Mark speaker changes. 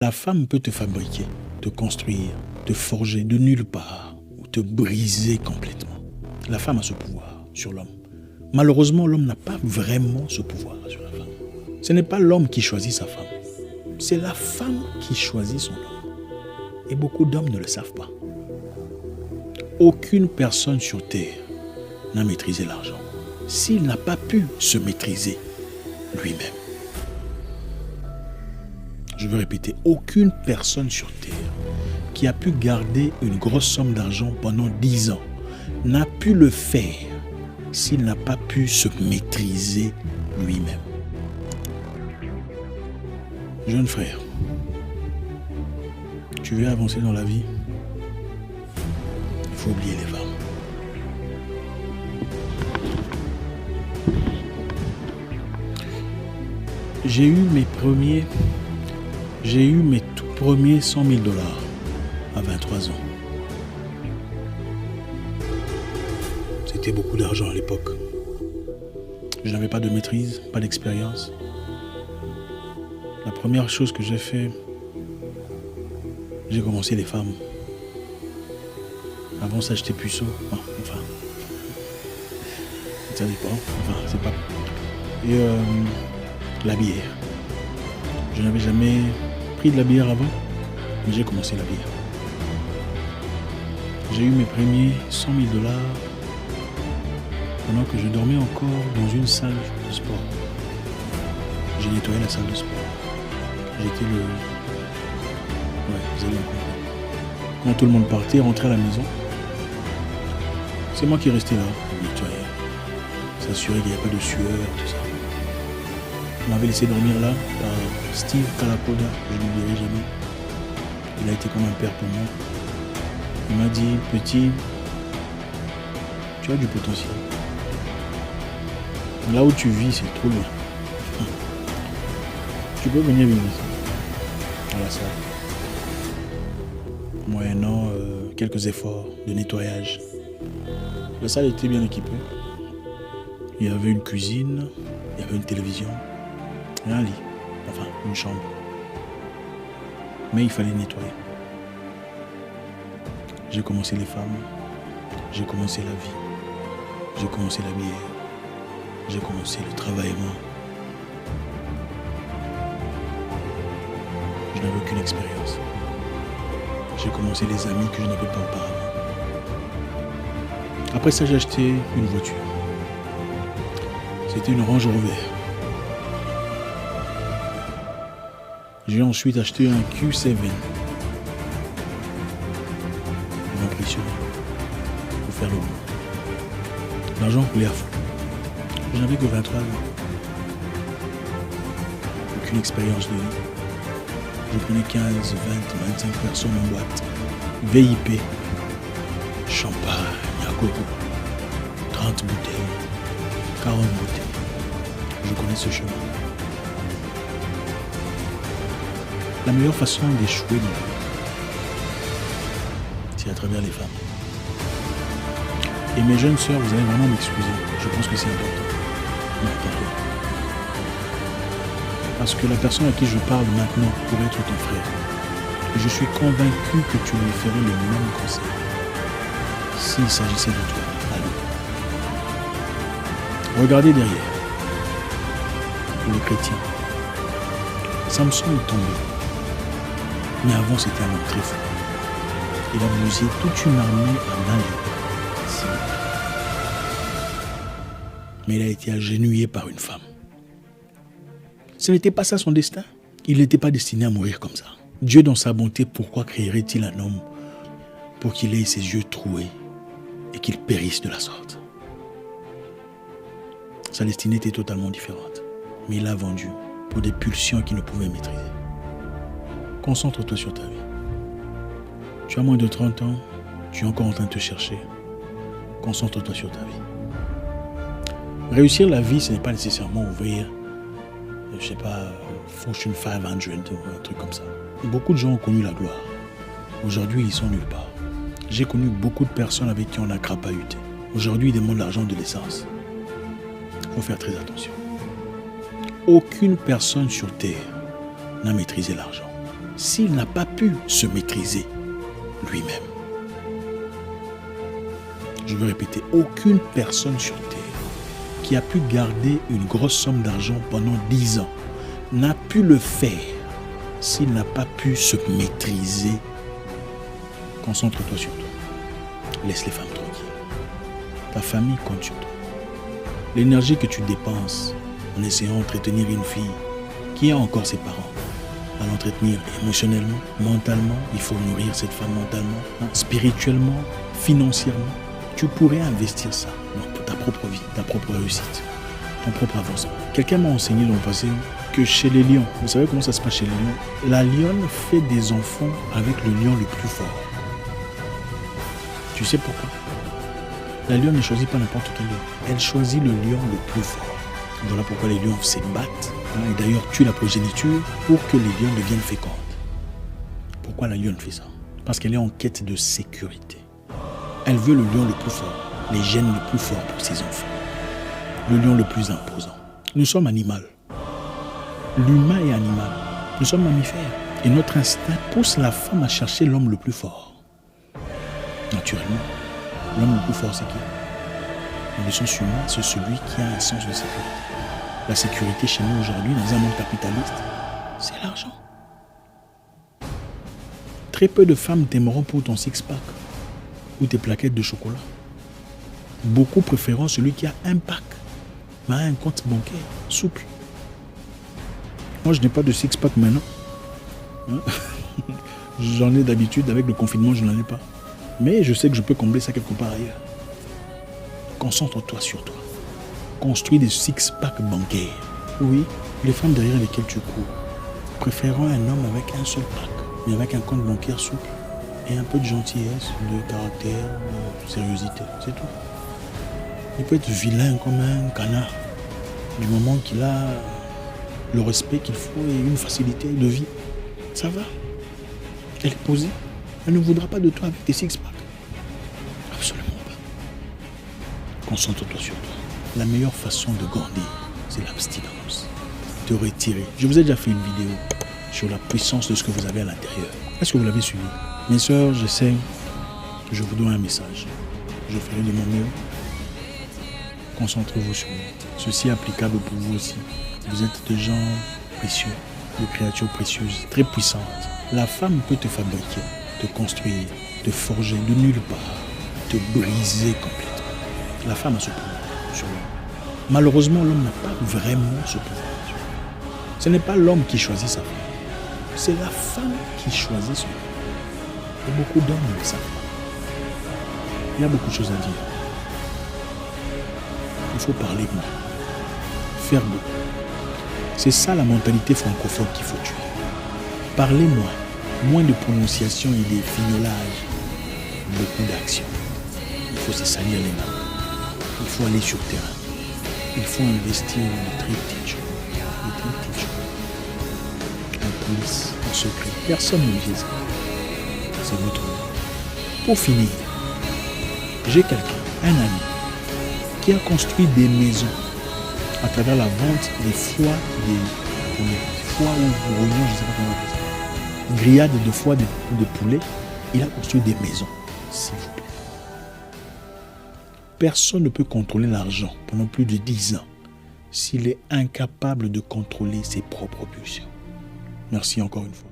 Speaker 1: La femme peut te fabriquer, te construire, te forger de nulle part ou te briser complètement. La femme a ce pouvoir sur l'homme. Malheureusement, l'homme n'a pas vraiment ce pouvoir sur la femme. Ce n'est pas l'homme qui choisit sa femme. C'est la femme qui choisit son homme. Et beaucoup d'hommes ne le savent pas. Aucune personne sur terre n'a maîtrisé l'argent s'il n'a pas pu se maîtriser lui-même. Je veux répéter, aucune personne sur terre qui a pu garder une grosse somme d'argent pendant 10 ans n'a pu le faire s'il n'a pas pu se maîtriser lui-même. Jeune frère, tu veux avancer dans la vie? Il faut oublier les femmes. J'ai eu mes tout premiers 100 000 $ à 23 ans. C'était beaucoup d'argent à l'époque. Je n'avais pas de maîtrise, pas d'expérience. La première chose que j'ai fait, j'ai commencé les femmes. Avant ça, j'étais puceau. Enfin, ça dépend. Enfin, c'est pas... Et la bière. Je n'avais jamais pris de la bière avant, mais j'ai commencé la bière. J'ai eu mes premiers 100 000 $ pendant que je dormais encore dans une salle de sport. J'ai nettoyé la salle de sport. J'étais le... Ouais, vous avez compris. Quand tout le monde partait, rentrait à la maison, c'est moi qui restais là, nettoyer, s'assurer qu'il n'y a pas de sueur, tout ça. On m'avait laissé dormir là par Steve Kalakoda, je ne l'oublierai jamais. Il a été comme un père pour moi. Il m'a dit, petit, tu as du potentiel. Là où tu vis, c'est trop loin. Tu peux venir vivre ici, à la salle. Moyennant quelques efforts de nettoyage. La salle était bien équipée. Il y avait une cuisine, il y avait une télévision. Et un lit, enfin une chambre. Mais il fallait nettoyer. J'ai commencé les femmes, j'ai commencé la vie, j'ai commencé la bière, j'ai commencé le travaillement. Je n'avais aucune expérience. J'ai commencé les amis que je n'avais pas auparavant. Après ça, j'ai acheté une voiture. C'était une Range Rover. J'ai ensuite acheté un Q7. Impressionné. Pour faire le boulot. L'argent coulait à fond. Je n'avais que 23 ans. Aucune expérience de vie. Je prenais 15, 20, 25 personnes en boîte. VIP. Champagne, à coco. 30 bouteilles. 40 bouteilles. Je connais ce chemin. La meilleure façon d'échouer dans la vie, c'est à travers les femmes. Et mes jeunes sœurs, vous allez vraiment m'excuser. Je pense que c'est important. Non, pardon. Parce que la personne à qui je parle maintenant pourrait être ton frère. Et je suis convaincu que tu lui ferais le même conseil. S'il s'agissait de toi, allez. Regardez derrière. Pour les chrétiens. Samson est tombé. Mais avant, c'était un homme très fort. Il a bousillé toute une armée en un jour. Mais il a été agenouillé par une femme. Ce n'était pas ça son destin. Il n'était pas destiné à mourir comme ça. Dieu, dans sa bonté, pourquoi créerait-il un homme pour qu'il ait ses yeux troués et qu'il périsse de la sorte? Sa destinée était totalement différente. Mais il l'a vendu pour des pulsions qu'il ne pouvait maîtriser. Concentre-toi sur ta vie. Tu as moins de 30 ans, tu es encore en train de te chercher. Concentre-toi sur ta vie. Réussir la vie, ce n'est pas nécessairement ouvrir, je sais pas, Fortune 500 ou un truc comme ça. Beaucoup de gens ont connu la gloire. Aujourd'hui, ils sont nulle part. J'ai connu beaucoup de personnes avec qui on a crapahuté. Aujourd'hui, ils demandent l'argent de l'essence. Il faut faire très attention. Aucune personne sur terre n'a maîtrisé l'argent s'il n'a pas pu se maîtriser lui-même. Je veux répéter, aucune personne sur Terre qui a pu garder une grosse somme d'argent pendant 10 ans n'a pu le faire s'il n'a pas pu se maîtriser. Concentre-toi sur toi. Laisse les femmes tranquilles. Ta famille compte sur toi. L'énergie que tu dépenses en essayant d'entretenir une fille qui a encore ses parents, à l'entretenir émotionnellement, mentalement, il faut nourrir cette femme mentalement, spirituellement, financièrement. Tu pourrais investir ça pour ta propre vie, ta propre réussite, ton propre avancement. Quelqu'un m'a enseigné dans le passé que chez les lions, vous savez comment ça se passe chez les lions? La lionne fait des enfants avec le lion le plus fort. Tu sais pourquoi? La lionne ne choisit pas n'importe quel lion. Elle choisit le lion le plus fort. Voilà pourquoi les lions se battent et d'ailleurs tuent la progéniture pour que les lions deviennent fécondes. Pourquoi la lionne fait ça? Parce qu'elle est en quête de sécurité. Elle veut le lion le plus fort, les gènes les plus forts pour ses enfants. Le lion le plus imposant. Nous sommes animaux. L'humain est animal. Nous sommes mammifères. Et notre instinct pousse la femme à chercher l'homme le plus fort. Naturellement, l'homme le plus fort, c'est qui? Dans le sens humain, c'est celui qui a un sens de sécurité. La sécurité chez nous aujourd'hui, dans un monde capitaliste, c'est l'argent. Très peu de femmes t'aimeront pour ton six-pack ou tes plaquettes de chocolat. Beaucoup préféreront celui qui a un pack, mais a un compte bancaire souple. Moi, je n'ai pas de six-pack maintenant. J'en ai d'habitude, avec le confinement, je n'en ai pas. Mais je sais que je peux combler ça quelque part ailleurs. Concentre-toi sur toi. Construis des six-packs bancaires. Oui, les femmes derrière lesquelles tu cours préféreront un homme avec un seul pack, mais avec un compte bancaire souple et un peu de gentillesse, de caractère, de sérieuxité. C'est tout. Il peut être vilain comme un canard. Du moment qu'il a le respect qu'il faut et une facilité de vie, ça va. Elle est posée. Elle ne voudra pas de toi avec tes six-packs. Absolument pas. Concentre-toi sur toi. La meilleure façon de grandir, c'est l'abstinence. Te retirer. Je vous ai déjà fait une vidéo sur la puissance de ce que vous avez à l'intérieur. Est-ce que vous l'avez suivi? Mes sœurs, j'essaie. Je vous donne un message. Je ferai de mon mieux. Concentrez-vous sur moi. Ceci est applicable pour vous aussi. Vous êtes des gens précieux, des créatures précieuses, très puissantes. La femme peut te fabriquer, te construire, te forger de nulle part, te briser complètement. La femme a ce pouvoir sur l'homme. Malheureusement, l'homme n'a pas vraiment ce pouvoir. Ce n'est pas l'homme qui choisit sa femme. C'est la femme qui choisit son homme. Et beaucoup d'hommes ne le savent pas. Il y a beaucoup de choses à dire. Il faut parler moins. Faire beaucoup. C'est ça la mentalité francophone qu'il faut tuer. Parler moins. Moins de prononciation et de fignolage. Beaucoup d'action. Il faut se salir les mains. Il faut aller sur le terrain. Il faut investir dans de très petites choses. De très petites choses. En police, en secret. Personne ne dit ça. C'est votre vie. Pour finir, j'ai quelqu'un, un ami, qui a construit des maisons à travers la vente des foies, ou brouillons, je ne sais pas comment on appelle ça. Grillades de foie de poulet. Il a construit des maisons, s'il vous plaît. Personne ne peut contrôler l'argent pendant plus de 10 ans s'il est incapable de contrôler ses propres pulsions. Merci encore une fois.